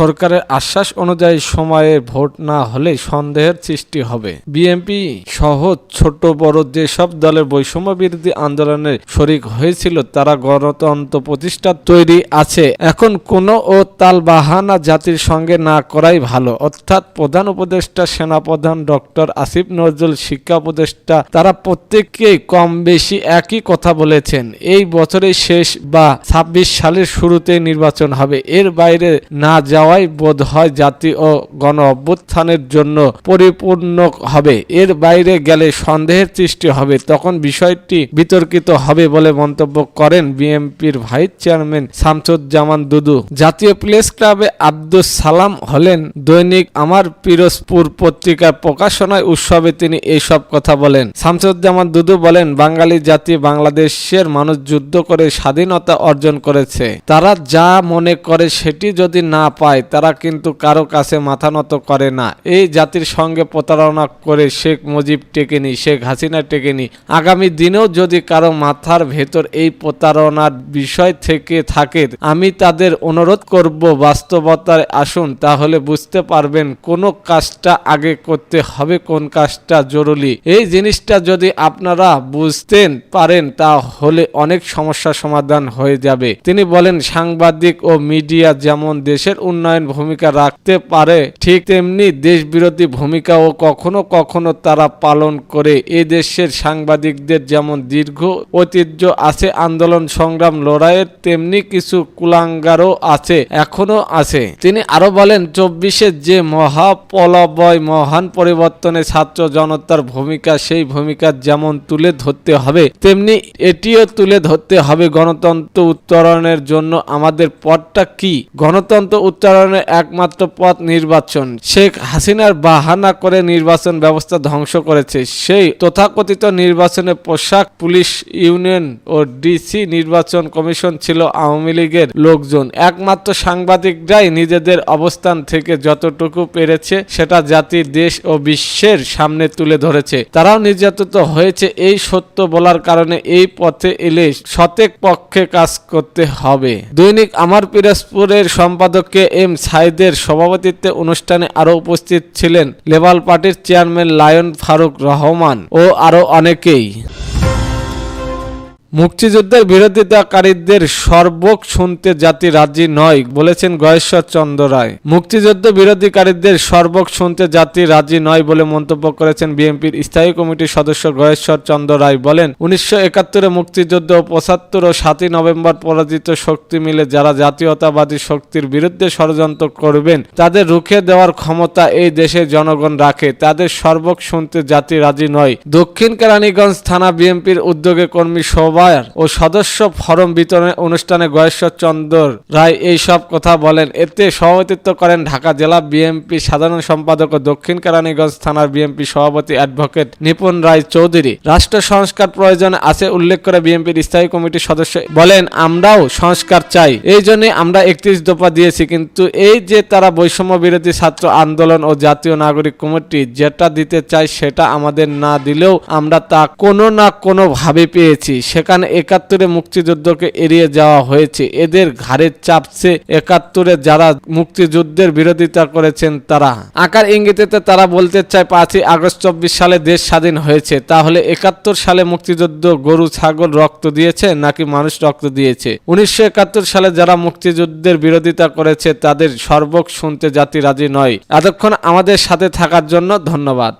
সরকারের আশ্বাস অনুযায়ী সময়ে ভোট না হলে সন্দেহের সৃষ্টি হবে। বিএনপি সহ ছোট বড় যেসব দলের বৈষম্য বিরোধী আন্দোলনে শরিক হয়েছিল তারা গণতন্ত্র প্রতিষ্ঠার তৈরি আছে। এখন কোনো ও তালবাহানা জাতির সঙ্গে না করাই ভালো। অর্থাৎ প্রধান উপদেষ্টা, সেনাপ্রধান ডক্টর আসিফ নজরুল, শিক্ষা উপদেষ্টা, তারা প্রত্যেকেই কম বেশি একই কথা বলেছেন। এই বছরের শেষ বা ২৬ সালের শুরুতেই নির্বাচন হবে। এর বাইরে না যাওয়াই বোধ হয় জাতি ও গণ অভ্যুত্থানের জন্য পরিপূর্ণ হবে। এর বাইরে গেলে সন্দেহের সৃষ্টি হবে, তখন বিষয়টি বিতর্কিত হবে বলে মন্তব্য করেন বিএনপির ভাইস চেয়ারম্যান শামসুজ্জামান দুদু। জাতীয় প্রেস ক্লাবে আব্দুস সালাম হলেন দৈনিক আমার পিরোজপুর পত্রিকার প্রকাশনায় উৎসবে তিনি এইসব কথা বলেন। শামসুজ্জামান দুদু বলেন, বাঙালি জাতি, বাংলাদেশের মানুষ যুদ্ধ করে স্বাধীনতা অর্জন করেছে। তারা যা মনে করে সেটি যদি না পায় তারা কিন্তু কারো কাছে মাথা নত করে না। এই জাতির সঙ্গে প্রতারণা করে শেখ মুজিব টেকেনি, শেখ হাসিনা টেকেনি। আগামী দিনেও যদি কারো মাথার ভেতর এই প্রতারণার বিষয় থেকে থাকে, আমি তাদের অনুরোধ করব বাস্তবতায় আসুন, তাহলে বুঝতে পারবেন কোন কাজটা আগে করতে হবে, কোন কাজটা জরুরি। এই জিনিসটা যদি আপনারা বুঝতেন পারেন তাহলে অনেক সমস্যার সমাধান হয়ে যাবে। তিনি বলেন, সাংবাদিক ও মিডিয়া যেমন দেশের উন্নয়ন ভূমিকা রাখতে পারে, ঠিক তেমনি দেশ বিরোধী ভূমিকাও কখনো কখনো তারা পালন করে। এই দেশের সাংবাদিকদের যেমন দীর্ঘ ঐতিহ্য আছে আন্দোলন সংগ্রাম লড়াইয়ের, তেমনি কিছু কুলাঙ্গারও আছে, এখনো আছে। তিনি আরো বলেন, ২৪-এর যে মহাপ্রলয়, মহান পরিবর্তনে ছাত্র জনতার ভূমিকা, সেই ভূমিকা যেমন তুলে ধরতে হবে তেমনি এটিও তুলে ধরতে হবে। গণতন্ত্র উত্তরণের জন্য আমাদের পথটা কি? গণতন্ত্র উত্তরণের একমাত্র পথ নির্বাচন। শেখ হাসিনার বাহানা করে নির্বাচন ব্যবস্থা ধ্বংস করেছে। সেই তথাকথিত নির্বাচনে পোশাক, পুলিশ ইউনিয়ন ও ডিসি নির্বাচন কমিশন ছিল আওয়ামী লীগের লোকজন। একমাত্র সাংবাদিকরাই নিজেদের অবস্থান থেকে যতটুকু পেরেছে সেটা জাতি, দেশ ও বিশ্বের সামনে তুলে ধরেছে। তারাও নির্যাতিত হয়েছে। এই সত্য বলার কারণে এই পথে এলে সতেক পক্ষে কাজ করতে হবে। দৈনিক আমার পিরোজপুরের সম্পাদক কে এম সাইদের সভাপতিত্বে অনুষ্ঠানে আরো উপস্থিত ছিলেন লেবার পার্টির চেয়ারম্যান লায়ন ফারুক রহমান ও আরো অনেকেই। মুক্তিযুদ্ধের বিরোধিতাকারীদের সর্বক শুনতে জাতি রাজি নয় বলেছেন গয়েশ্বর চন্দ্র রায়। মুক্তিযুদ্ধ বিরোধীকারীদের সর্বক শুনতে জাতি রাজি নয় বলে মন্তব্য করেছেন বিএনপির স্থায়ী কমিটির সদস্য গয়েশ্বর চন্দ্র রায়। বলেন, ১৯৭১-এ মুক্তিযুদ্ধ ও ৭৫ ও ৭ই নভেম্বর পরাজিত শক্তি মিলে যারা জাতীয়তাবাদী শক্তির বিরুদ্ধে ষড়যন্ত্র করবেন তাদের রুখে দেওয়ার ক্ষমতা এই দেশের জনগণ রাখে। তাদের সর্বক শুনতে জাতি রাজি নয়। দক্ষিণ কেরানীগঞ্জ থানা বিএনপির উদ্যোগে কর্মী সভা ও সদস্য ফরম বিতরণের অনুষ্ঠানে গয়েশ্বর চন্দ্র রায় এই সব কথা বলেন। এতে সভাপতিত্ব করেন ঢাকা জেলা বিএনপি সাধারণ সম্পাদক ও দক্ষিণ কেরানীগঞ্জ থানার বিএনপি সভাপতি অ্যাডভোকেট নিপুণ রায় চৌধুরী। রাষ্ট্র সংস্কার প্রয়োজন আছে উল্লেখ করে বিএনপির স্থায়ী কমিটির সদস্য বলেন, আমরাও সংস্কার চাই, এই জন্য আমরা ৩১ দফা দিয়েছি। কিন্তু এই যে তারা বৈষম্য বিরোধী ছাত্র আন্দোলন ও জাতীয় নাগরিক কমিটি যেটা দিতে চায় সেটা আমাদের না দিলেও আমরা তা কোনো না কোনো ভাবে পেয়েছি। সেখানে ৭১-এ মুক্তিযুদ্ধকে এড়িয়ে যাওয়া হয়েছে। এদের ঘাড়ে চাপছে ৭১-এ যারা মুক্তিযুদ্ধের বিরোধিতা করেছেন তারা। আকার ইঙ্গিতে তারা বলতে চায় ৫ই আগস্ট ২৪ সালে দেশ স্বাধীন হয়েছে। তাহলে ৭১ সালে মুক্তিযুদ্ধ গরু ছাগল রক্ত দিয়েছে নাকি মানুষ রক্ত দিয়েছে? ১৯৭১ সালে যারা মুক্তিযুদ্ধের বিরোধিতা করেছে তাদের সর্বক শুনতে জাতি রাজি নয়। এতক্ষণ আমাদের সাথে থাকার জন্য ধন্যবাদ।